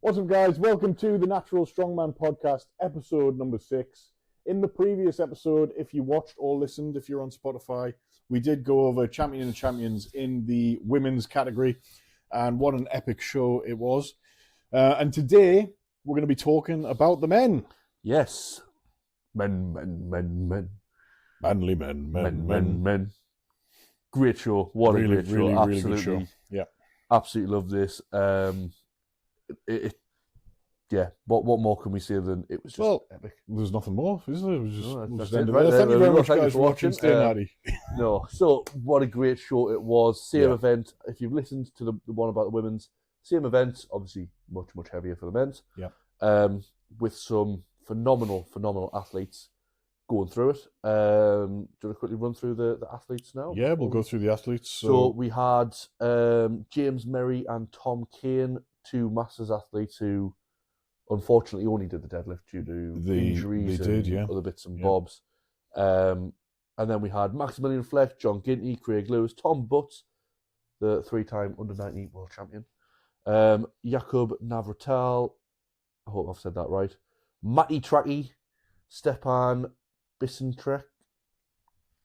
What's up, guys? Welcome to the Natural Strongman podcast, episode number 6. In the previous episode, if you watched or listened, if you're on Spotify, we did go over Champion of Champions in the women's category, and what an epic show it was. And today, we're going to be talking about the men. Yes. Men. Manly men. Great show. What a great show. Really good show. Yeah. Absolutely love this. What more can we say than it was just epic? There's nothing more, is there? That's it. Right, thank you very much, thank you guys, for for watching. Stay natty. No, so what a great show it was. Same event. If you've listened to the one about the women's, same event, obviously much heavier for the men's. Yeah. With some phenomenal athletes going through it. Do you want to quickly run through the athletes now? Yeah, we'll go through the athletes. So we had James Merry and Tom Kane, two Masters athletes who unfortunately only did the deadlift due to injuries and other bits and bobs. And then we had Maximilian Fleck, John Ginty, Craig Lewis, Tom Butts, the 3-time under-19 world champion, Jakub Navratil, I hope I've said that right, Matty Tracky, Stepan Bisentrek,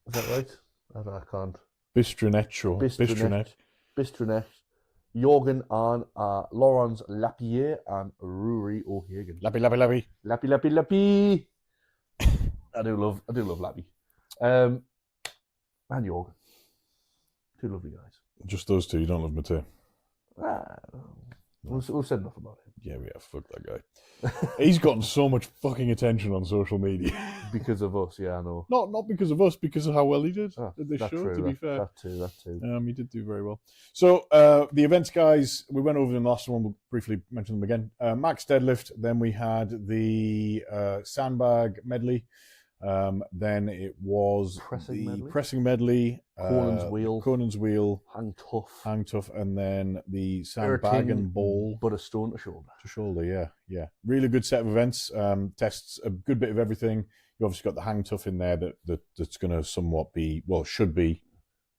is that right? I can't. Bistrinet, Jorgen and Laurence Lapierre and Rory O'Hagan. Lappy. I do love Lappy. And Jorgen. Two lovely guys. Just those two. You don't love Mateo. We've said enough about him. Yeah, we have. Fuck that guy. He's gotten so much fucking attention on social media. Because of us, yeah, I know. Not because of us, because of how well he did at this show, true, to be fair. That too. He did do very well. So, the events, guys, we went over them last one. We'll briefly mention them again. Max deadlift. Then we had the sandbag medley. Then it was pressing medley. Conan's wheel. Hang tough. And then the sandbag and ball. But a stone to shoulder. Yeah. Really good set of events. Tests a good bit of everything. You obviously got the hang tough in there that's going to somewhat should be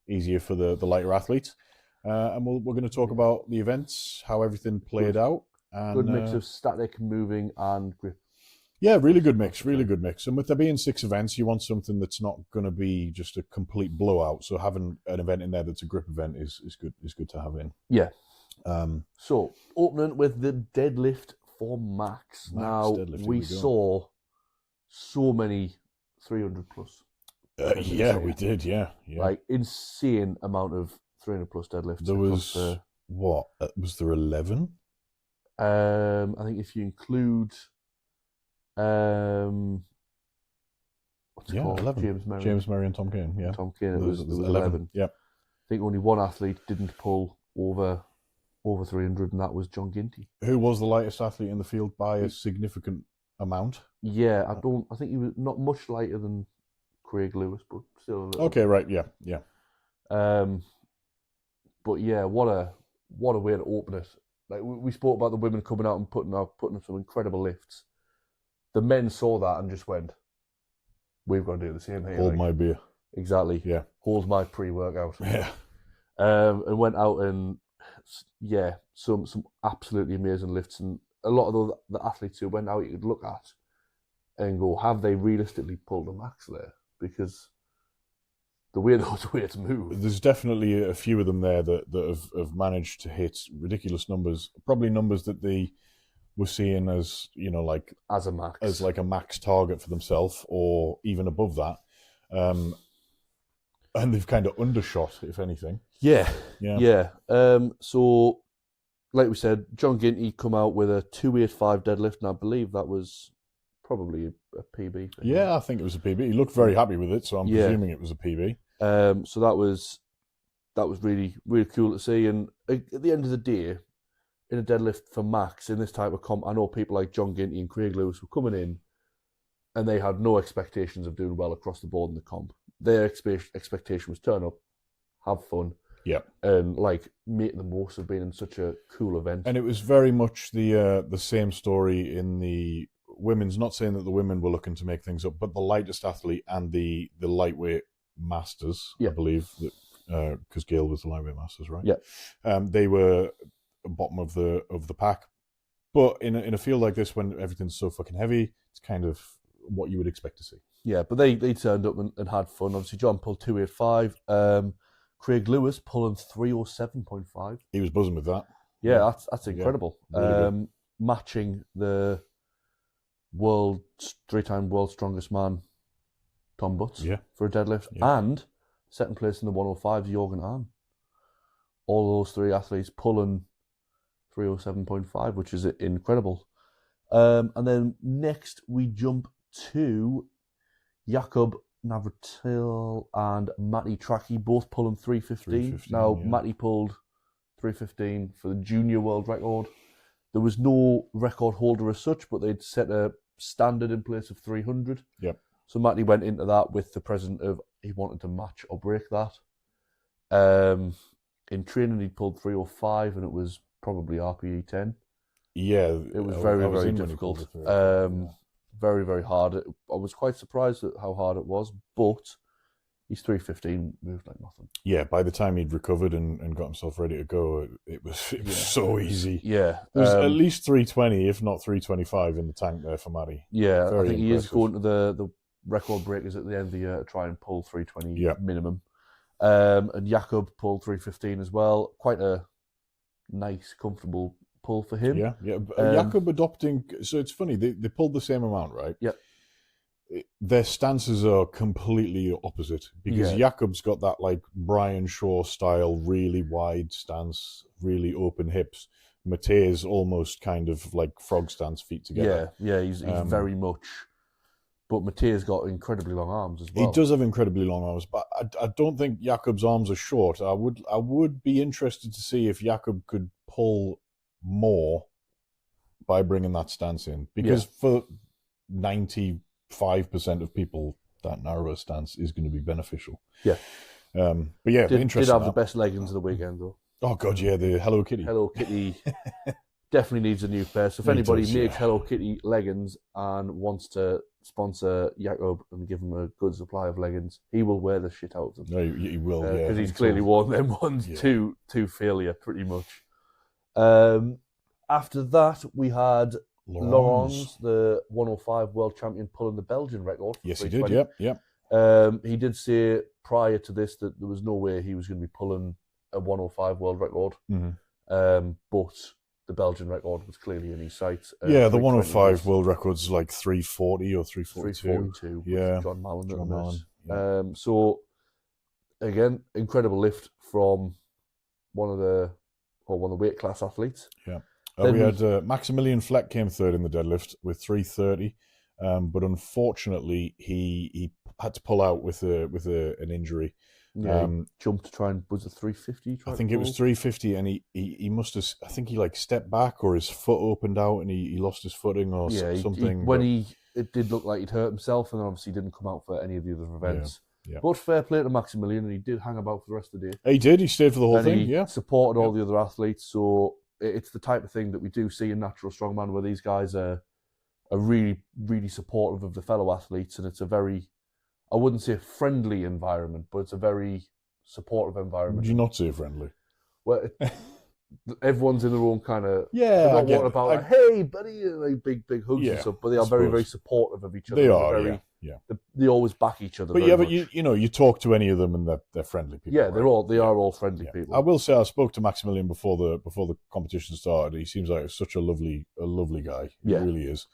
easier for the lighter athletes. And we're going to talk about the events, how everything played out. And, good mix of static, moving, and grip. Yeah, really good mix. And with there being 6 events, you want something that's not going to be just a complete blowout. So having an event in there that's a grip event is good to have in. Yeah. So opening with the deadlift for Max. Now we saw so many 300 plus. We did. Yeah. Like insane amount of 300 plus deadlifts. There was what? Was there 11? I think if you include. What's it called? 11. James Merry and Tom Kane. Yeah, Tom Kane. It was 11. Yeah, I think only one athlete didn't pull over 300, and that was John Ginty, who was the lightest athlete in the field by a significant amount. Yeah, I think he was not much lighter than Craig Lewis, but still a little. Okay, right. Yeah. But yeah, what a way to open it. Like we spoke about the women coming out and putting up some incredible lifts. The men saw that and just went, we've got to do the same thing. Hold my beer. Exactly. Yeah. Hold my pre-workout. Yeah. And went out and, some absolutely amazing lifts. And a lot of the athletes who went out, you could look at and go, have they realistically pulled a max there? Because the way those weights move. There's definitely a few of them there that have managed to hit ridiculous numbers. Probably numbers that they were seeing as, like as a max, as like a max target for themselves, or even above that, and they've kind of undershot, if anything. Yeah. So, like we said, John Ginty come out with a 285 deadlift, and I believe that was probably a PB. Yeah, I think it was a PB. He looked very happy with it, so I'm presuming it was a PB. So that was really cool to see. And at the end of the day, in a deadlift for Max in this type of comp, I know people like John Ginty and Craig Lewis were coming in and they had no expectations of doing well across the board in the comp. Their expectation was turn up, have fun, and make the most of being in such a cool event. And it was very much the same story in the women's. Not saying that the women were looking to make things up, but the lightest athlete and the lightweight masters, I believe, because Gail was the lightweight masters, right? Yeah. They were bottom of the pack. But in a field like this, when everything's so fucking heavy, it's kind of what you would expect to see. Yeah, but they turned up and had fun. Obviously, John pulled 285. Craig Lewis pulling 307.5. He was buzzing with that. Yeah, that's incredible. Really matching the three-time world strongest man, Tom Butts, for a deadlift, and second place in the 105 Jorgen Arn. All those three athletes pulling 307.5, which is incredible. And then next we jump to Jakob Navratil and Matty Tracky, both pulling 315. Now, Matty pulled 315 for the junior world record. There was no record holder as such, but they'd set a standard in place of 300. Yep. So Matty went into that with the present of he wanted to match or break that. In training, he pulled 305, and it was probably RPE 10. Yeah. It was very, very difficult. Very, very hard. I was quite surprised at how hard it was, but he's 315, moved like nothing. Yeah, by the time he'd recovered and got himself ready to go, it was so easy. Yeah. There's at least 320, if not 325 in the tank there for Matty. Yeah, very I think impressive. He is going to the record breakers at the end of the year to try and pull 320 minimum. And Jakob pulled 315 as well. Quite a nice, comfortable pull for him. Yeah. Jakob adopting, so it's funny, they pulled the same amount, right? Yeah. Their stances are completely opposite because Jakob's got that like Brian Shaw style, really wide stance, really open hips. Matej's almost kind of like frog stance, feet together. Yeah, he's very much. But Matej's got incredibly long arms as well. He does have incredibly long arms, but I don't think Jakob's arms are short. I would be interested to see if Jakob could pull more by bringing that stance in, because for 95% of people, that narrower stance is going to be beneficial. Yeah. But yeah, did have the best leggings of the weekend though. Oh god, yeah, the Hello Kitty. Hello Kitty definitely needs a new pair. So if anybody makes Hello Kitty leggings and wants to sponsor Jakob and give him a good supply of leggings, he will wear the shit out of them. No, he will, because he's clearly worn them ones to failure, pretty much. After that, we had Laurens, the 105 world champion, pulling the Belgian record. Yes, he did. Yep. He did say prior to this that there was no way he was going to be pulling a 105 world record. Mm-hmm. But the Belgian record was clearly in his sights. The 105 world record's like 340 or 342. 342. Yeah. John Mallon. So again, incredible lift from one of the weight class athletes. Yeah. We had Maximilian Fleck came third in the deadlift with 330, but unfortunately he had to pull out with an injury. Yeah, jumped to try and, was it 350? I think it was 350, and he must have, I think he like stepped back or his foot opened out and he lost his footing or something. It did look like he'd hurt himself, and then obviously didn't come out for any of the other events. Yeah. But fair play to Maximilian, and he did hang about for the rest of the day. He did. He stayed for the whole thing. He supported all the other athletes. So it's the type of thing that we do see in natural strongman, where these guys are really, really supportive of the fellow athletes, and it's a very, I wouldn't say friendly environment, but it's a very supportive environment. Would you not say friendly? Well, everyone's in their own kind of... Yeah, they're not wanting about, like, hey, buddy, like big hugs and stuff, but they are very, very supportive of each other. They are, They always back each other. But but you talk to any of them and they're friendly people. Yeah, right? They are all friendly people. I will say I spoke to Maximilian before the competition started. He seems like such a lovely guy. He really is.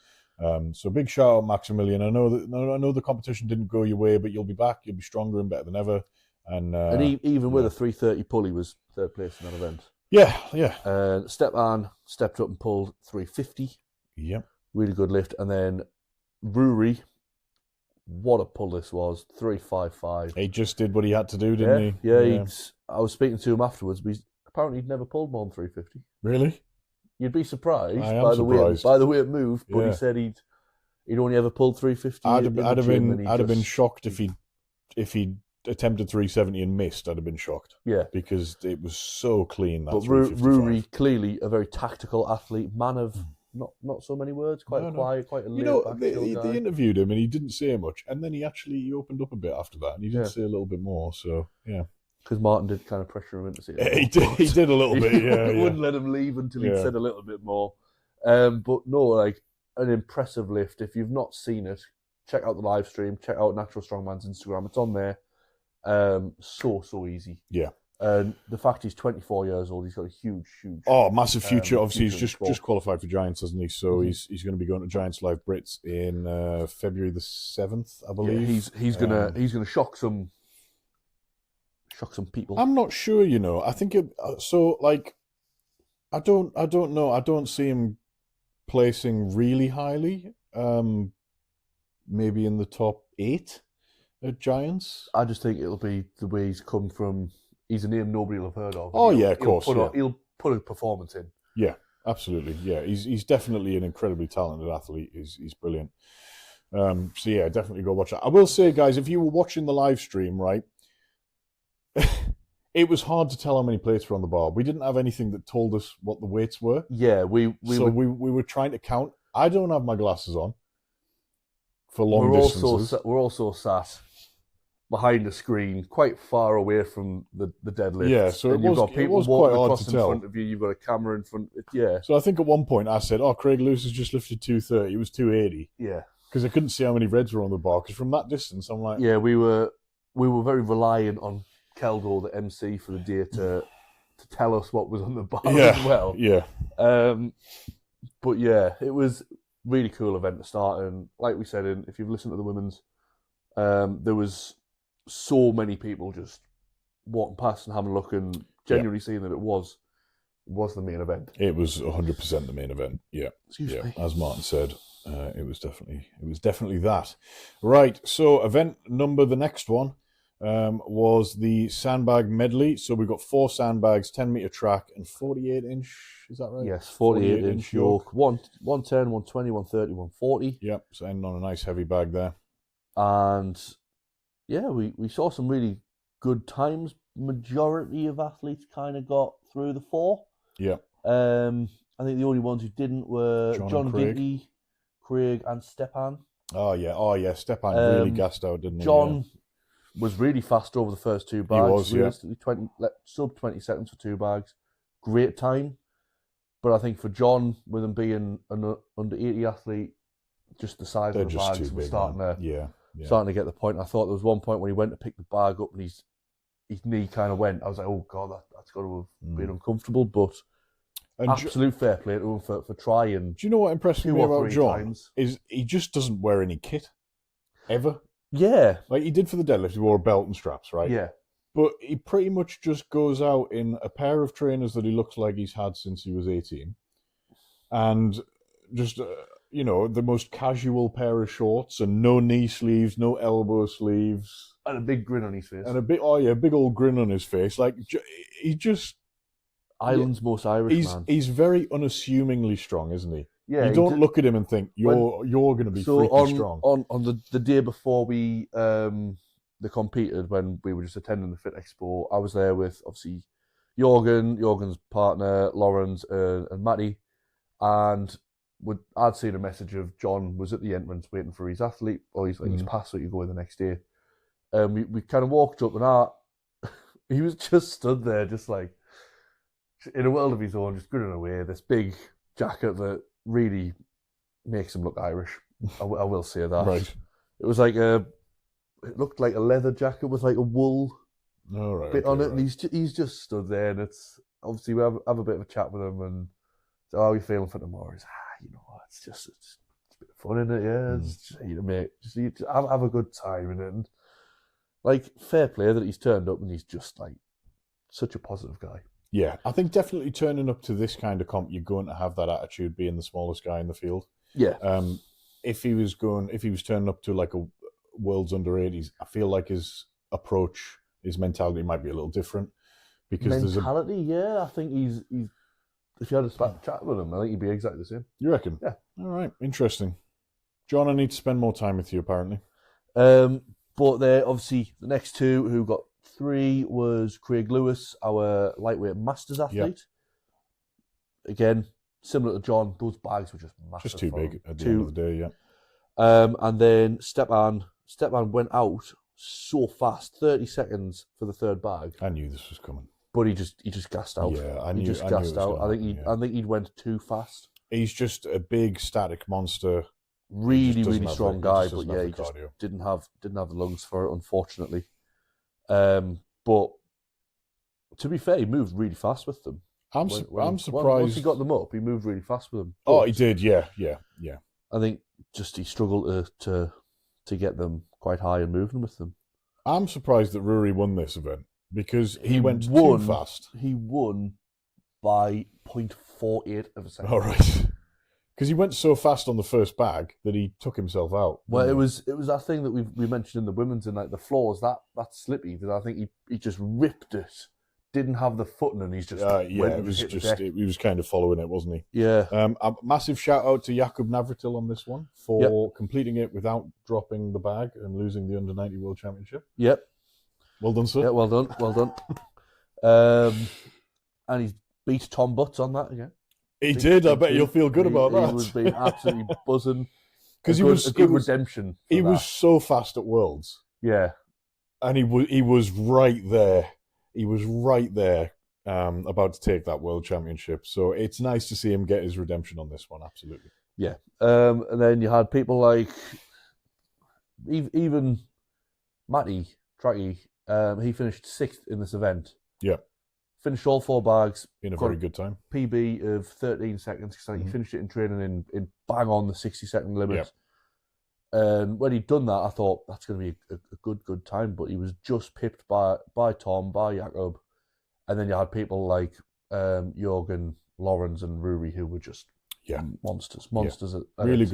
So big shout out, Maximilian. I know the competition didn't go your way, but you'll be back. You'll be stronger and better than ever. And even with a 330 pull, he was third place in that event. Yeah. Stepan stepped up and pulled 350. Yep. Really good lift. And then Ruri, what a pull this was, 355. He just did what he had to do, didn't he? Yeah. I was speaking to him afterwards, but apparently he'd never pulled more than 350. Really? You'd be surprised by the way it moved, but he said he'd only ever pulled 350. I'd have been shocked if he attempted 370 and missed. I'd have been shocked. Yeah, because it was so clean. That but Ruri, clearly a very tactical athlete, man of not so many words, quite quiet, quite a laid back guy. They interviewed him and he didn't say much, and then he opened up a bit after that, and he did say a little bit more. So yeah. Because Martin did kind of pressure him into saying he did a little bit, He wouldn't let him leave until he'd said a little bit more. But no, like an impressive lift. If you've not seen it, check out the live stream. Check out Natural Strongman's Instagram. It's on there. So easy. Yeah. And the fact he's 24 years old, he's got a huge. Massive future. Obviously, future he's just qualified for Giants, hasn't he? So he's going to be going to Giants Live Brits in February the 7th, I believe. Yeah, he's gonna shock some people. I'm not sure, I think I don't know. I don't see him placing really highly. Maybe in the top 8 at Giants. I just think it'll be the way he's come from. He's a name nobody will have heard of. Oh, yeah, of course. He'll put a performance in. Yeah, absolutely. Yeah, he's definitely an incredibly talented athlete. He's brilliant. So, yeah, definitely go watch that. I will say, guys, if you were watching the live stream, right, it was hard to tell how many plates were on the bar. We didn't have anything that told us what the weights were. Yeah, we were trying to count. I don't have my glasses on for long distances. We're also sat behind the screen, quite far away from the deadlift. Yeah, so you've got people walking across in front of you. You've got a camera in front. Yeah. So I think at one point I said, Craig Lewis has just lifted 230. It was 280. Yeah. Because I couldn't see how many reds were on the bar. Because from that distance, I'm like, yeah, we were very reliant on Keldo, the MC for the day, to tell us what was on the bar as well. Yeah. But yeah, it was really cool event to start. And like we said, if you've listened to the women's, there was so many people just walking past and having a look and genuinely seeing that it was the main event. It was 100% the main event. Yeah. Excuse me. As Martin said, it was definitely that. Right. So the next one was the sandbag medley. So we've got 4 sandbags, 10-meter track, and 48-inch. Is that right? Yes, 48-inch yoke. 110, 120, 130, 140. Yep. So ending on a nice heavy bag there. And yeah, we saw some really good times. Majority of athletes kind of got through the 4. Yeah. I think the only ones who didn't were John Dinty, Craig, and Stepan. Oh yeah. Stepan really gassed out, didn't he? John was really fast over the first 2 bags. He was, realistically, sub 20 seconds for 2 bags. Great time. But I think for John, with him being an under 80 athlete, just the size of the bags was starting to get the point. I thought there was one point when he went to pick the bag up and his knee kind of went. I was like, oh God, that's got to have been uncomfortable. But absolute fair play to him for trying. Do you know what impressed me about John? Is he just doesn't wear any kit. Ever. Yeah. Like he did for the deadlift, he wore a belt and straps, right? Yeah. But he pretty much just goes out in a pair of trainers that he looks like he's had since he was 18. And just, the most casual pair of shorts and no knee sleeves, no elbow sleeves. And a big grin on his face. And a big old grin on his face. Like, he just... Ireland's most Irish man. He's very unassumingly strong, isn't he? Yeah. You don't look at him and think, you're going to be freaking strong. On the day before they competed, when we were just attending the Fit Expo, I was there with, obviously, Jorgen's partner, Lawrence, and Matty. And I'd seen a message of John was at the entrance waiting for his athlete, or his pass so you go in the next day. We kind of walked up and he was just stood there, just like in a world of his own, just grinning away. This big jacket that really makes him look Irish. I will say that. Right. It was like it looked like a leather jacket with like a wool bit on it, and he's just stood there, and it's obviously we have a bit of a chat with him, and so how are you feeling for tomorrow? He's it's a bit of fun in it, yeah. It's just, mate, just have a good time in it, and like fair play that he's turned up, and he's just like such a positive guy. Yeah, I think definitely turning up to this kind of comp, you're going to have that attitude, being the smallest guy in the field. Yeah. If he was turning up to like a World's under 80s, I feel like his approach, his mentality might be a little different. Because yeah, I think he's if you had a chat with him, I think he'd be exactly the same. You reckon? Yeah. All right, interesting. John, I need to spend more time with you, apparently. But there, obviously, the next 2 who got 3 was Craig Lewis, our lightweight masters athlete. Yep. Again, similar to John, those bags were just massive. Just too big at the end of the day, yeah. And then Stepan went out so fast, 30 seconds for the 3rd bag. I knew this was coming. But he just gassed out. Yeah, I think he went too fast. He's just a big static monster. Really strong guy, but yeah, he just didn't have the lungs for it, unfortunately. But to be fair, he moved really fast with them. I'm surprised. Once he got them up, he moved really fast with them. But he did, yeah. I think just he struggled to get them quite high and moving with them. I'm surprised that Rory won this event because he went too fast. He won by 0.48 of a second. All right. Because he went so fast on the first bag that he took himself out. Well, it was that thing that we mentioned in the women's, and like the floors, that slippy, that I think he just ripped it. Didn't have the footing, and he's just he was kind of following it, wasn't he? Yeah. A massive shout out to Jakub Navratil on this one for completing it without dropping the bag and losing the Under-90 World Championship. Yep. Well done, sir. Yeah, well done. And he's beat Tom Butts on that again. He did. I bet you'll feel good about that. He was being absolutely buzzing. Because it was redemption. He was so fast at Worlds. Yeah. And he was right there. He was right there, about to take that World Championship. So it's nice to see him get his redemption on this one. Absolutely. Yeah. And then you had people like even Matty Tracky. He finished 6th in this event. Yeah. Finished all 4 bags. In a very good time. PB of 13 seconds. Because he finished it in training in bang on the 60-second limit. Yep. And when he'd done that, I thought that's going to be a good time. But he was just pipped by Tom, by Jakob. And then you had people like Jorgen, Lawrence, and Rory who were just monsters. Yeah. Really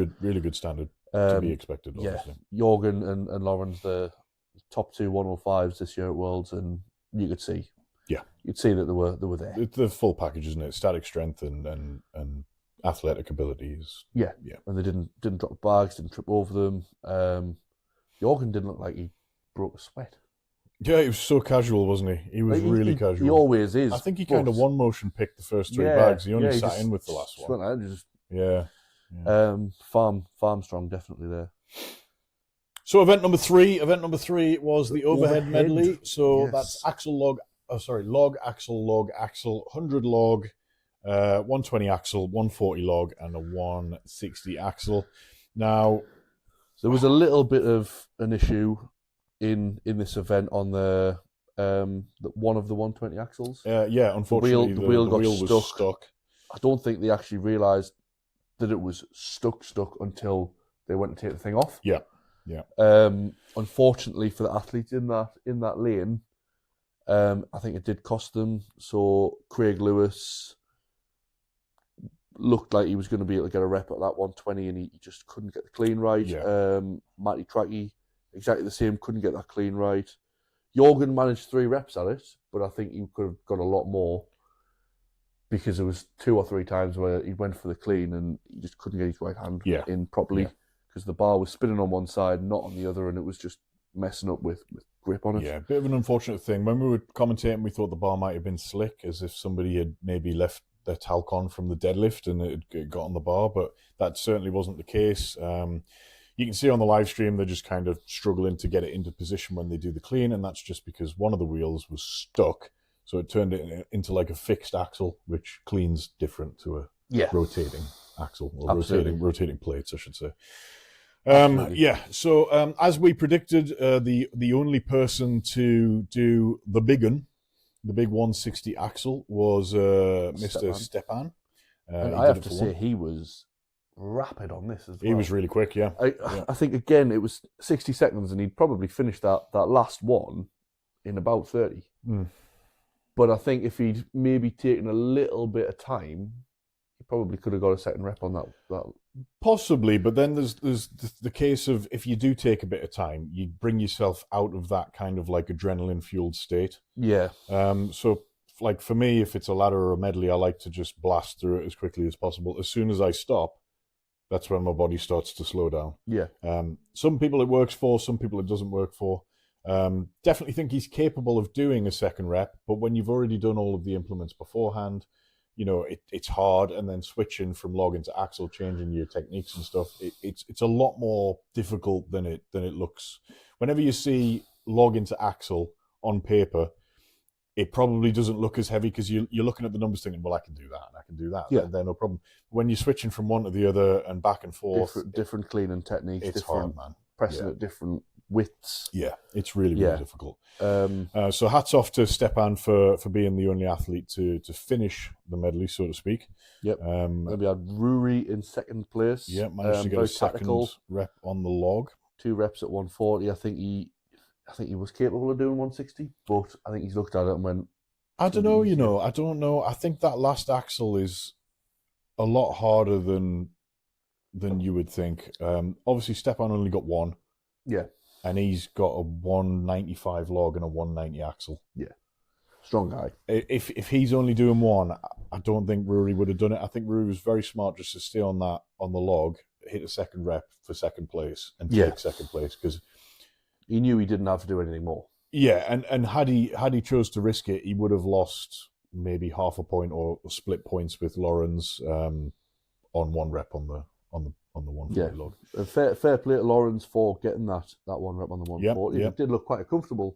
good standard to be expected. Obviously. Yeah, Jorgen and Lawrence, the top 2 105s this year at Worlds, and you could see. Yeah, you'd see that they were there. It's the full package, isn't it? Static strength and athletic abilities. Yeah. And they didn't drop bags, didn't trip over them. Jorgen didn't look like he broke a sweat. Yeah, he was so casual, wasn't he? He was really casual. He always is. I think he kind of one motion picked the first 3 bags. He only sat in with the last one. Farm strong, definitely there. So event number three was the overhead medley. So that's log, axle, 100 log, 120 axle, 140 log, and a 160 axle. Now, there was a little bit of an issue in this event on the one of the 120 axles. Unfortunately, the wheel was stuck. I don't think they actually realised that it was stuck until they went to take the thing off. Yeah. Unfortunately for the athletes in that lane, I think it did cost them. So Craig Lewis looked like he was going to be able to get a rep at that 120, and he just couldn't get the clean right. Matty Tracky, exactly the same, couldn't get that clean right. Jorgen managed 3 reps at it, but I think he could have got a lot more because there was 2 or 3 times where he went for the clean and he just couldn't get his right hand in properly because the bar was spinning on one side, not on the other, and it was just messing up with grip on it. Yeah, a bit of an unfortunate thing. When we were commentating, we thought the bar might have been slick, as if somebody had maybe left their talc on from the deadlift and it got on the bar, but that certainly wasn't the case. You can see on the live stream they're just kind of struggling to get it into position when they do the clean, and that's just because one of the wheels was stuck, so it turned it into like a fixed axle, which cleans different to a rotating axle, or rotating plates, I should say. So as we predicted, the only person to do the big 160 axle was Mr. Stepan. And I have to say, he was rapid on this as well. He was really quick, I think, again, it was 60 seconds, and he'd probably finished that last one in about 30. But I think if he'd maybe taken a little bit of time, he probably could have got a second rep on that. Possibly, but then there's the case of, if you do take a bit of time, you bring yourself out of that kind of like adrenaline-fueled state. Yeah. So, like for me, if it's a ladder or a medley, I like to just blast through it as quickly as possible. As soon as I stop, that's when my body starts to slow down. Yeah. Some people it works for, some people it doesn't work for. Definitely think he's capable of doing a second rep, but when you've already done all of the implements beforehand, you know, it's hard, and then switching from log into axle, changing your techniques and stuff, it's a lot more difficult than it looks. Whenever you see log into axle on paper, it probably doesn't look as heavy because you're looking at the numbers thinking, well, I can do that and I can do that. Yeah. They're no problem. When you're switching from one to the other and back and forth, different cleaning techniques, it's different hard, man. Pressing at different widths. Yeah, it's really difficult. So hats off to Stepan for being the only athlete to finish the medley, so to speak. Yep. Then we had Rory in second place. Yeah, managed to get a second rep on the log. 2 reps at 140. I think he was capable of doing 160, but I think he's looked at it and went, I don't know, I don't know. I think that last axle is a lot harder than you would think. Obviously, Stepan only got 1. Yeah. And he's got a 195 log and a 190 axle. Yeah. Strong guy. If he's only doing 1, I don't think Rory would have done it. I think Rory was very smart just to stay on the log, hit a second rep for second place and take second place because he knew he didn't have to do anything more. Yeah, and had he chose to risk it, he would have lost maybe half a point or split points with Lawrence on 1 rep on the 140 log. Fair play to Lawrence for getting that 1 rep on the 140. It did look quite a comfortable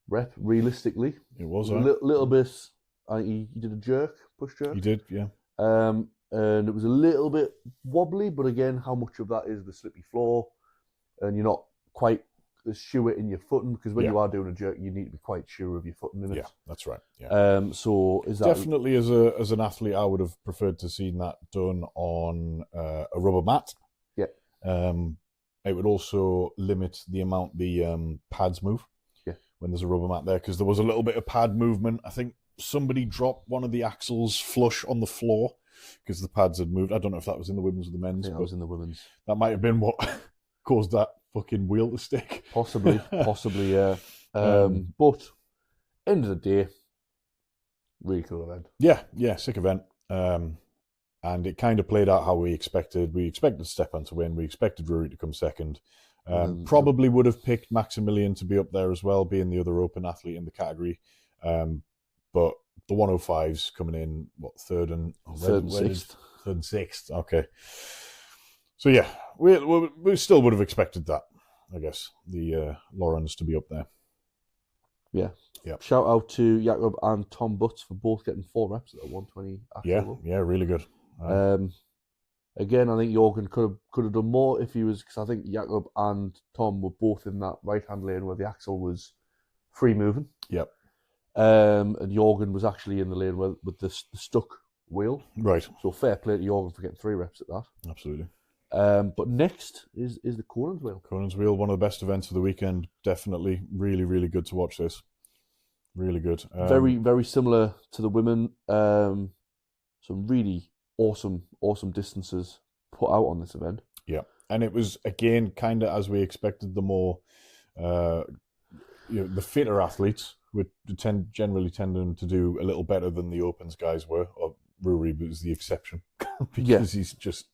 rep, realistically. It was a little bit. He did a push jerk. He did, yeah. And it was a little bit wobbly, but again, how much of that is the slippy floor, and you're not quite as sure in your footing, because when you are doing a jerk, you need to be quite sure of your footing in it. Yeah, that's right. Yeah. So is that definitely as an athlete, I would have preferred to see that done on a rubber mat. Yeah. It would also limit the amount the pads move. Yeah. When there's a rubber mat there, because there was a little bit of pad movement. I think somebody dropped one of the axles flush on the floor because the pads had moved. I don't know if that was in the women's or the men's. Yeah, that was in the women's. That might have been what caused that fucking wheel to stick. Possibly, yeah. But end of the day, really cool event. Yeah, sick event. And it kind of played out how we expected. We expected Stepan to win. We expected Rory to come second. Probably would have picked Maximilian to be up there as well, being the other open athlete in the category. But the 105's coming in, third and sixth. Third and sixth. Okay. So yeah, we still would have expected that, I guess, the Lawrence to be up there. Yeah. Yeah. Shout out to Jakob and Tom Butts for both getting 4 reps at the 120. Yeah, really good. Again, I think Jorgen could have done more if he was, because I think Jakob and Tom were both in that right hand lane where the axle was free moving. Yep. And Jorgen was actually in the lane with the stuck wheel. Right. So fair play to Jorgen for getting 3 reps at that. Absolutely. But next is the Conan's Wheel. Conan's Wheel, one of the best events of the weekend. Definitely, really, really good to watch this. Really good. Very, very similar to the women. Some really awesome distances put out on this event. Yeah, and it was again kind of as we expected. The more, the fitter athletes would generally tending to do a little better than the opens guys were. Or Rory was the exception because he's just.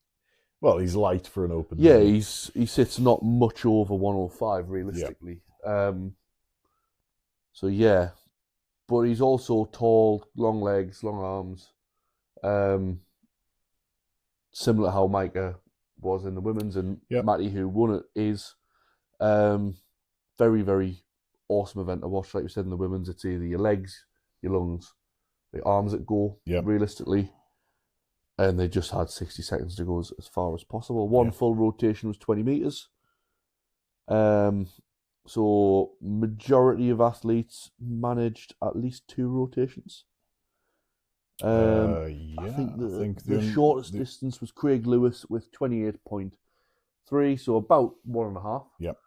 Well, he's light for an open. Yeah, he sits not much over 105 realistically. Yeah. So yeah, but he's also tall, long legs, long arms. Similar to how Micah was in the women's, and Matty, who won it, is very, very awesome event to watch. Like you said, in the women's, it's either your legs, your lungs, the arms that go realistically. And they just had 60 seconds to go as far as possible. One full rotation was 20 meters. So majority of athletes managed at least 2 rotations. I think the shortest distance was Craig Lewis with 28.3, so about 1.5. Yep.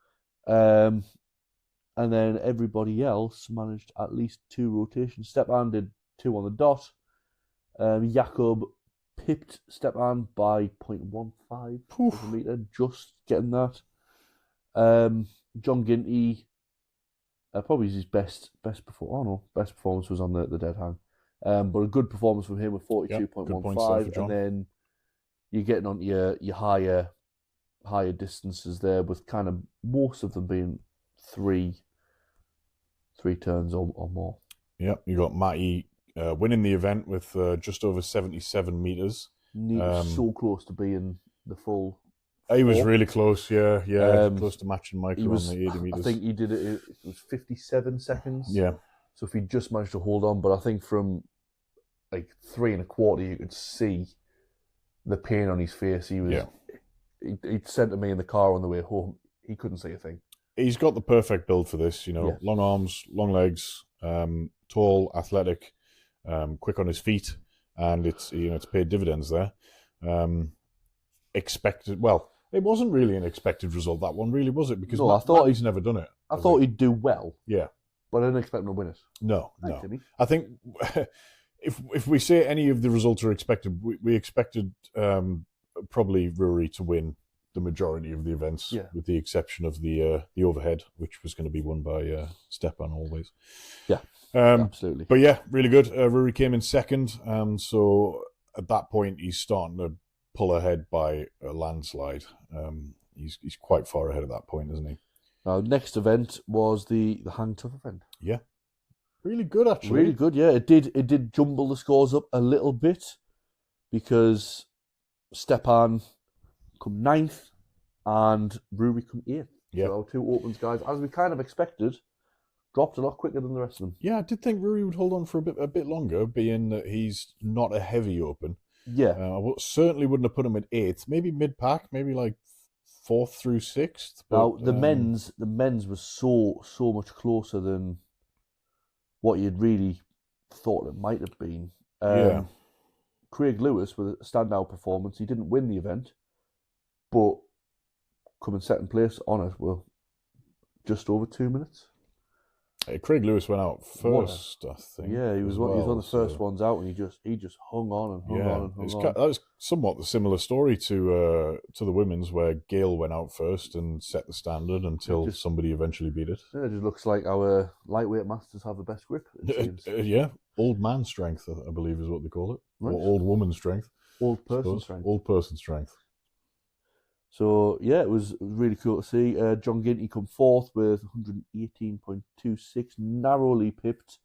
And then everybody else managed at least 2 rotations. Stepan did 2 on the dot. Jakob pipped Stepan by 0.15 per meter, just getting that. John Ginty, probably his best performance was on the dead hang. But a good performance from him with 42.15, and then you're getting onto your higher distances there, with kind of most of them being three turns or more. Yeah, you got Matty winning the event with just over 77 meters. So close to being the full. He was really close, close to matching Michael on the 80 meters. I think he did it. It was 57 seconds. Yeah. So if he just managed to hold on, but I think from like 3 1/4, you could see the pain on his face. He was. He said to me in the car on the way home, he couldn't see a thing. He's got the perfect build for this. Long arms, long legs, tall, athletic, quick on his feet, and it's paid dividends there. Expected. Well, it wasn't really an expected result, that one, really, was it? Because I thought he's never done it. I thought he'd do well. Yeah. But I didn't expect him to win it. No. I think if we say any of the results are expected, we expected probably Rory to win the majority of the events, with the exception of the overhead, which was going to be won by Stepan always. Yeah, absolutely. But yeah, really good. Rory came in second, so at that point he's starting to pull ahead by a landslide. He's quite far ahead at that point, isn't he? Next event was the hang tough event. Yeah, really good actually. Really good. Yeah, it did jumble the scores up a little bit because Stepan come 9th and Rory come 8th. Yeah. So our 2 opens guys, as we kind of expected, dropped a lot quicker than the rest of them. Yeah, I did think Rory would hold on for a bit longer, being that he's not a heavy open. Yeah. I certainly wouldn't have put him at 8th. Maybe mid-pack, maybe like 4th through 6th. But, now the men's was so much closer than what you'd really thought it might have been. Craig Lewis with a standout performance. He didn't win the event, but coming second place on it were just over 2 minutes. Craig Lewis went out first, I think. Yeah, he was one of the first ones out, and he just hung on and hung on and hung on. That was somewhat the similar story to the women's, where Gail went out first and set the standard until somebody eventually beat it. Yeah, it just looks like our lightweight masters have the best grip. Yeah, old man strength, I believe is what they call it, right. Or old woman strength. Old person strength. Old person strength. So, yeah, it was really cool to see. John Ginty come 4th with 118.26, narrowly pipped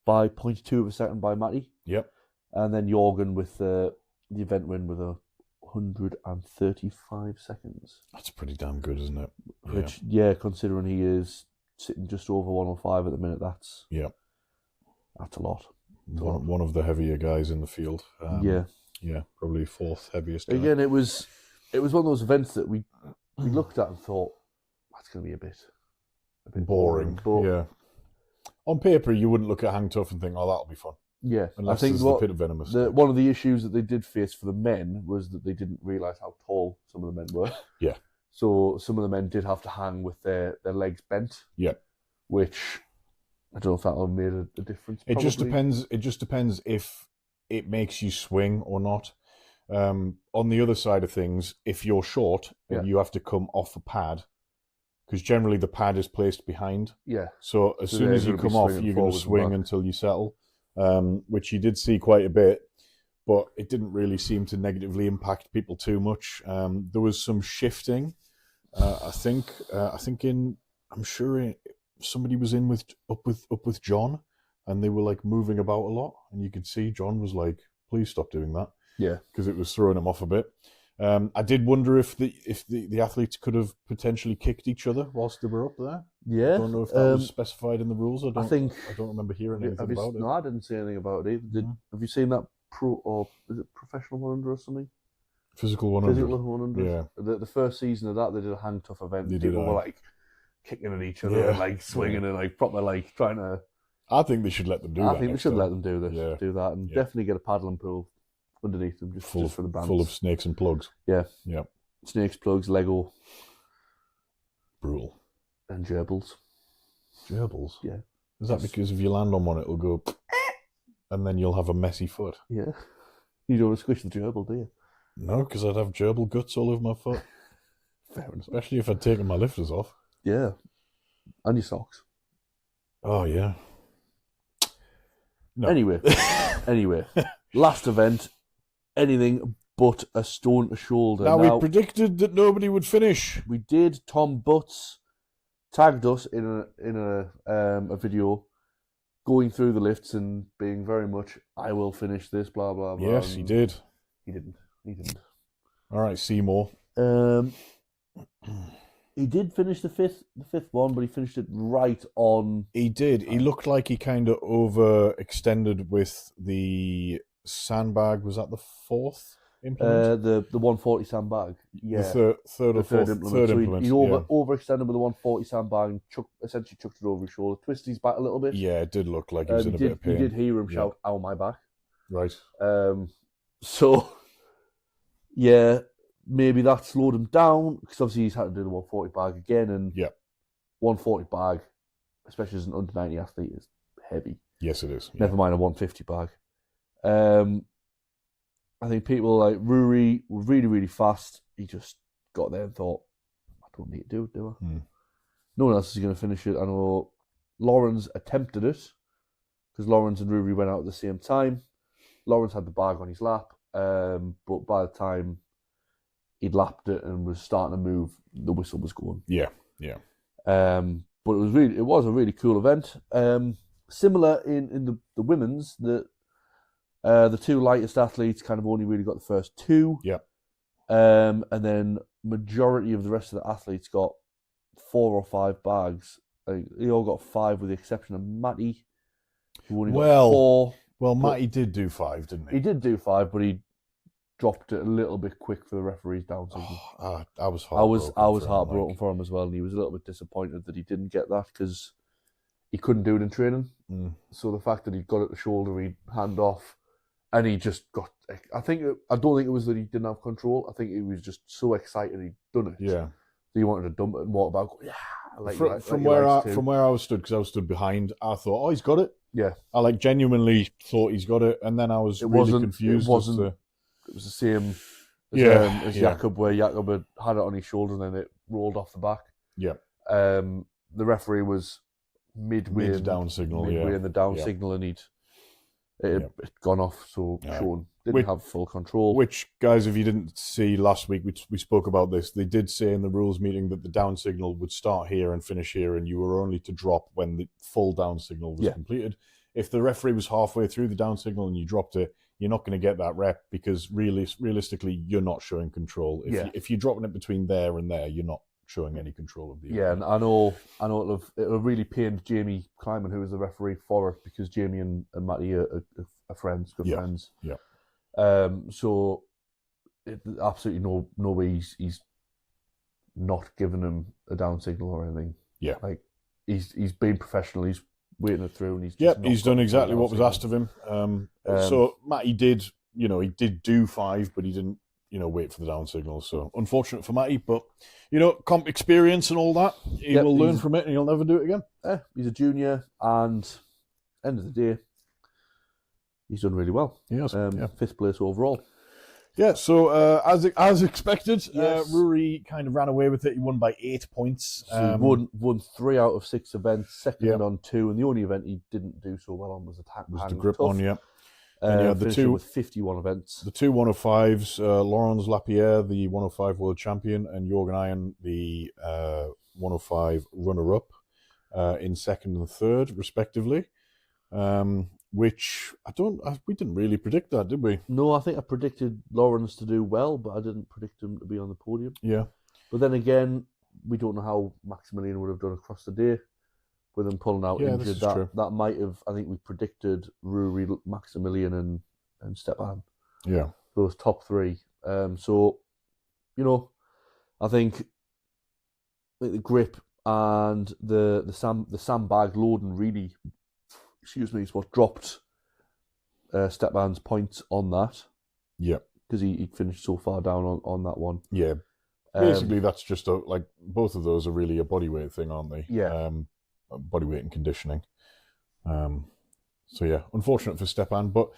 by 0.2 of a second by Matty. Yep. And then Jorgen with the event win with 135 seconds. That's pretty damn good, isn't it? Which, considering he is sitting just over 105 at the minute, that's a lot. One of the heavier guys in the field. Yeah, probably 4th heaviest guy. Again, it was one of those events that we looked at and thought, that's going to be a bit boring. But on paper, you wouldn't look at Hang Tough and think, oh, that'll be fun. Yeah. Unless I think the Pit of Venomous. One of the issues that they did face for the men was that they didn't realise how tall some of the men were. Yeah. So some of the men did have to hang with their legs bent. Yeah. Which, I don't know if that would have made a difference. It just depends if it makes you swing or not. On the other side of things, if you're short and you have to come off a pad, because generally the pad is placed behind. Yeah. So as soon as you come off, you're going to swing until you settle, which you did see quite a bit, but it didn't really seem to negatively impact people too much. There was some shifting. I'm sure somebody was in up with John, and they were like moving about a lot, and you could see John was like, "Please stop doing that." Yeah, because it was throwing him off a bit. I did wonder if the athletes could have potentially kicked each other whilst they were up there. Yeah, I don't know if that was specified in the rules. I don't remember hearing anything about it. No, I didn't see anything about it either. Have you seen that is it professional 100 or something? Physical 100. Physical 100. Yeah. The first season of that, they did a hang tough event. People were like kicking at each other and like swinging and like proper like trying to. I think they should let them do that. I think they should let them do this. Do that, and definitely get a paddling pool underneath them, just for the bands. Full of snakes and plugs. Yeah. Yeah. Snakes, plugs, Lego. Brutal. And gerbils. Gerbils? Yeah. Is that because if you land on one, it'll go and then you'll have a messy foot? Yeah. You don't want to squish the gerbil, do you? No, because I'd have gerbil guts all over my foot. Fair enough. Especially if I'd taken my lifters off. Yeah. And your socks. Oh, yeah. No. Anyway. Last event. Anything but a stone to shoulder. Now, we predicted that nobody would finish. We did. Tom Butts tagged us in a video going through the lifts and being very much, I will finish this, blah, blah, blah. Yes, he did. He didn't. All right, Seymour. He did finish the fifth one, but he finished it right on. He did. He looked like he kind of overextended with the sandbag. Was that the fourth implement? The 140 sandbag. Yeah, the third implement. So implement. He overextended with the 140 sandbag and essentially chucked it over his shoulder, twisted his back a little bit. Yeah, it did look like he was in a bit of pain. You did hear him shout, "Ow, my back!" Right. So, yeah, maybe that slowed him down because obviously he's had to do the 140 bag again, and 140 bag, especially as an under 90 athlete, is heavy. Yes, it is. Yeah. Never mind a 150 bag. I think people like Rory were really, really fast. He just got there and thought, I don't need to do it, do I? No one else is going to finish it. I know Lawrence attempted it because Lawrence and Rory went out at the same time. Lawrence had the bag on his lap, but by the time he'd lapped it and was starting to move, the whistle was going. Yeah. But it was a really cool event. Similar in the women's, the two lightest athletes kind of only really got the first two. Yeah. And then majority of the rest of the athletes got 4 or 5 bags. They all got 5 with the exception of Matty, who only got 4. Well, Matty did do 5, didn't he? He did do 5, but he dropped it a little bit quick for the referee's down signal. I was heartbroken. I was heartbroken for him as well, and he was a little bit disappointed that he didn't get that because he couldn't do it in training. So the fact that he got it the shoulder, he'd hand off, and he just got. I don't think it was that he didn't have control. I think he was just so excited he'd done it. Yeah. So he wanted to dump it and walk back. Yeah. From where I was stood, because I was stood behind, I thought, oh, he's got it. Yeah. I genuinely thought he's got it, and then I was really confused. It was the same as Jakob, where Jakob had it on his shoulder and then it rolled off the back. Yeah. The referee was midway in the down signal, and it had gone off, so Sean didn't have full control. Which, guys, if you didn't see last week, we spoke about this. They did say in the rules meeting that the down signal would start here and finish here, and you were only to drop when the full down signal was completed. If the referee was halfway through the down signal and you dropped it, you're not going to get that rep because realistically, you're not showing control. If you're dropping it between there and there, you're not showing any control of the event. Yeah, and I know it'll really pained Jamie Kleiman, who was the referee for it, because Jamie and Matty are friends, good friends. Yeah. So absolutely no way he's not giving him a down signal or anything. Yeah. He's been professional. He's waiting it through, and he's done exactly what was asked of him. So Matty did, he did do 5, but he didn't, wait for the down signal. So unfortunate for Matty, but comp experience and all that, he will learn from it, and he'll never do it again. He's a junior, and end of the day, he's done really well. He has. 5th place overall. Yeah, so as expected, Rory kind of ran away with it. He won by 8 points. So he won 3 out of 6 events, second on 2, and the only event he didn't do so well on was the grip tough. on, yeah. And you had the 2 with 51 events. The 2 105s, Laurence Lapierre, the 105 world champion, and Jorgen Iron, the 105 runner-up, in 2nd and 3rd, respectively. Which we didn't really predict that, did we? No, I think I predicted Lawrence to do well, but I didn't predict him to be on the podium. Yeah. But then again, we don't know how Maximilian would have done across the day with him pulling out injured. This is true. That might have, I think we predicted Rory, Maximilian and Stepan. Yeah. Those top 3. So, I think the grip and the sandbag loading really, is what dropped Stepan's points on that. Yeah. Because he finished so far down on that one. Yeah. Basically, that's just both of those are really a bodyweight thing, aren't they? Yeah. Bodyweight and conditioning. So yeah, unfortunate for Stepan, but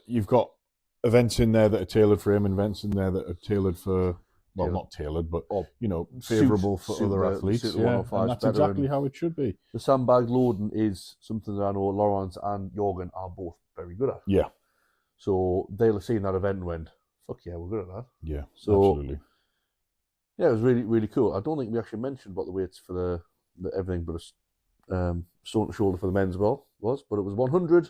you've got events in there that are tailored for him, events in there that are tailored for, not tailored, but favourable for other athletes. And that's exactly how it should be. The sandbag loading is something that I know Lawrence and Jorgen are both very good at. Yeah. So they'll have seen that event and went, "Fuck yeah, we're good at that." Yeah. So absolutely. Yeah, it was really, really cool. I don't think we actually mentioned what the weights for the everything but a stone to shoulder for the men's was, but it was 100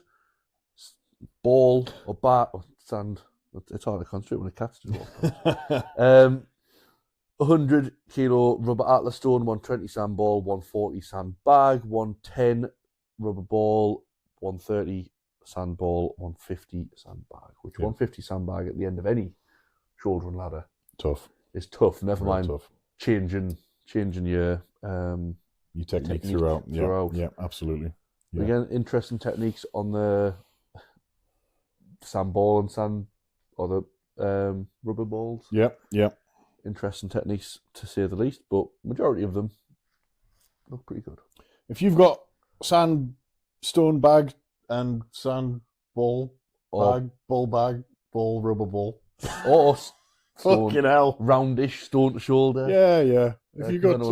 ball or bat or sand. It's hard to concentrate when a cat's doing all. 100 kilo rubber atlas stone, 120 sandball, 140 sandbag, 110 rubber ball, 130 sandball, 150 sandbag. Which 150 sandbag at the end of any shoulder and ladder is tough. Never mind tough. changing your technique throughout. Yeah, absolutely. Yeah. Again, interesting techniques on the sandball and the rubber balls. Yep. Interesting techniques to say the least, but majority of them look pretty good. If you've got sandstone bag and sand ball bag, ball, rubber ball, or fucking hell, roundish stone to shoulder. Yeah. If you got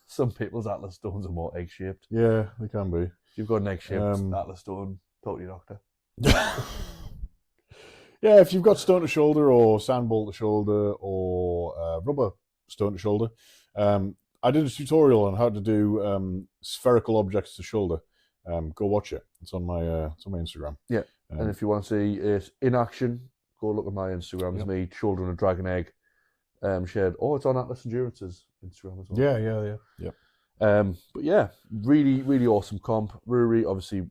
some people's atlas stones are more egg shaped. Yeah, they can be. If you've got an egg shaped atlas stone, talk to your doctor. Yeah, if you've got stone to shoulder or sandball to shoulder or rubber stone to shoulder, I did a tutorial on how to do spherical objects to shoulder. Go watch it. It's on my Instagram. Yeah, and if you want to see it in action, go look at my Instagram. It's me shouldering a dragon egg. Shared. Oh, it's on Atlas Endurance's Instagram as well. Yeah. But yeah, really, really awesome comp. Ruri obviously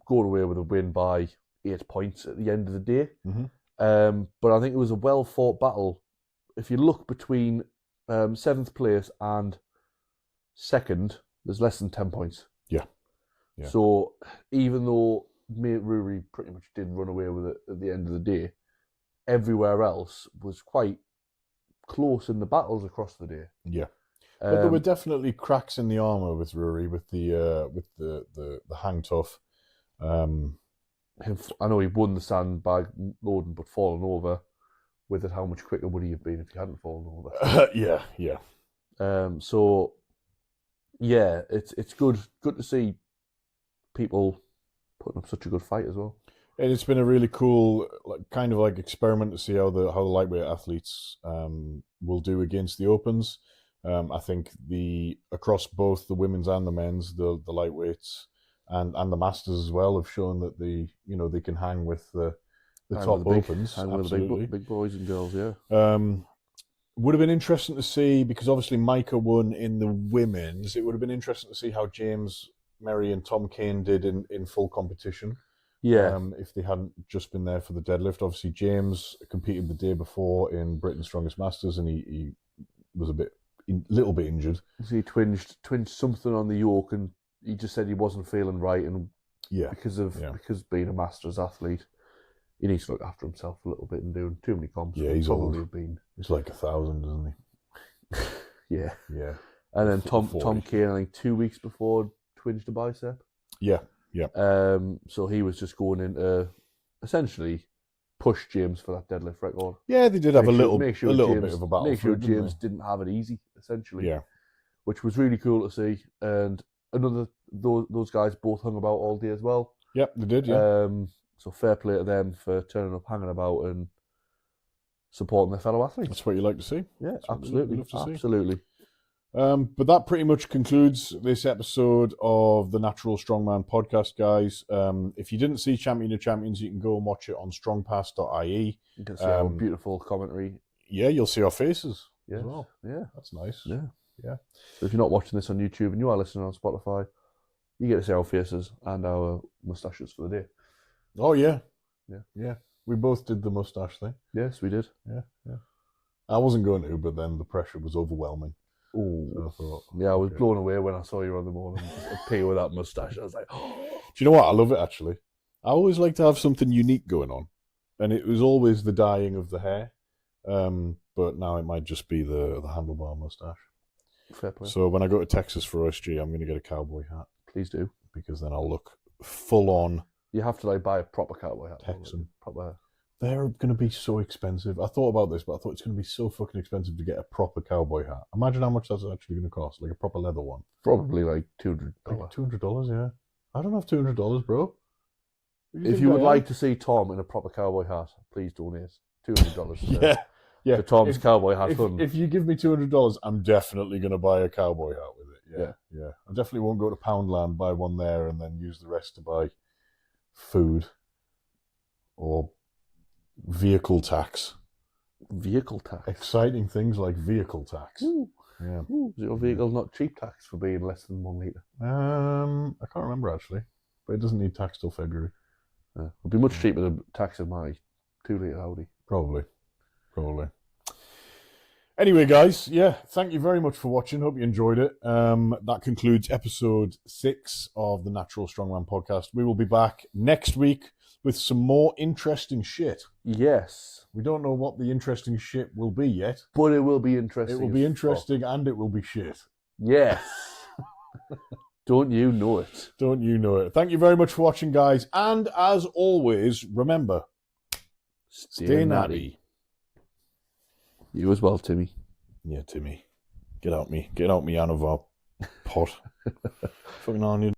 going away with a win by 8 points at the end of the day. Mm-hmm. But I think it was a well fought battle. If you look between 7th place and 2nd, there's less than 10 points. Yeah. So even though Ruri pretty much did run away with it at the end of the day, everywhere else was quite close in the battles across the day. Yeah. But there were definitely cracks in the armor with Ruri, with the hang tough. I know he won the sandbag loading, but falling over with it, how much quicker would he have been if he hadn't fallen over? Yeah. So yeah, it's good to see people putting up such a good fight as well. And it's been a really cool kind of experiment to see how the lightweight athletes will do against the opens. I think across both the women's and the men's, the lightweights and the masters as well have shown that they can hang with the top opens. Hang with the big boys and girls, yeah. Would have been interesting to see, because obviously Micah won in the women's. It would have been interesting to see how James Merry and Tom Kane did in full competition. Yeah. If they hadn't just been there for the deadlift. Obviously, James competed the day before in Britain's Strongest Masters, and he was a little bit injured. So he twinged something on the yoke, and he just said he wasn't feeling right, and because being a Masters athlete, he needs to look after himself a little bit and doing too many comps. Yeah, he's probably old. Been. He's like 1,000, isn't he? Yeah. And then Tom Kane, I think 2 weeks before, twinged a bicep. Yeah. So he was just going in to essentially push James for that deadlift record. Yeah, they did have a little bit of a battle. Make sure James didn't have it easy, essentially. Yeah. Which was really cool to see. And those guys both hung about all day as well. Yep, they did, yeah. So fair play to them for turning up, hanging about, and supporting their fellow athletes. That's what you like to see. Yeah, absolutely. Absolutely. But that pretty much concludes this episode of the Natural Strongman podcast, guys. If you didn't see Champion of Champions, you can go and watch it on strongpass.ie. You can see our beautiful commentary. Yeah, you'll see our faces as well. Yeah. That's nice. Yeah. So if you're not watching this on YouTube and you are listening on Spotify, you get to see our faces and our moustaches for the day. Oh, yeah. We both did the moustache thing. Yes, we did. Yeah. I wasn't going to, but then the pressure was overwhelming. Oh, so I was blown away when I saw you on the morning appear with that moustache. I was like, oh. Do you know what? I love it, actually. I always like to have something unique going on. And it was always the dyeing of the hair. But now it might just be the handlebar moustache. Fair play. So when I go to Texas for OSG, I'm going to get a cowboy hat. Please do. Because then I'll look full on. You have to buy a proper cowboy hat. Texan. Proper. They're going to be so expensive. I thought about this, but I thought it's going to be so fucking expensive to get a proper cowboy hat. Imagine how much that's actually going to cost, like a proper leather one. Probably like $200. Like $200, yeah. I don't have $200, bro. If you would like to see Tom in a proper cowboy hat, please donate $200. Yeah. To Tom's cowboy hat fund. If you give me $200, I'm definitely going to buy a cowboy hat with it. Yeah. I definitely won't go to Poundland, buy one there, and then use the rest to buy food or vehicle tax. Vehicle tax. Exciting things like vehicle tax. Ooh. Yeah. Ooh, is your vehicle not cheap tax for being less than 1 litre? I can't remember actually, but it doesn't need tax till February. It'd be much cheaper than taxing my 2 litre Audi. Probably. Anyway, guys, thank you very much for watching. Hope you enjoyed it. That concludes episode 6 of the Natural Strongman podcast. We will be back next week with some more interesting shit. Yes. We don't know what the interesting shit will be yet. But it will be interesting. It will be interesting and it will be shit. Yes. Don't you know it? Don't you know it? Thank you very much for watching, guys. And as always, remember, stay natty. You as well, Timmy. Yeah, Timmy. Get out me out of our pot. Fucking on you.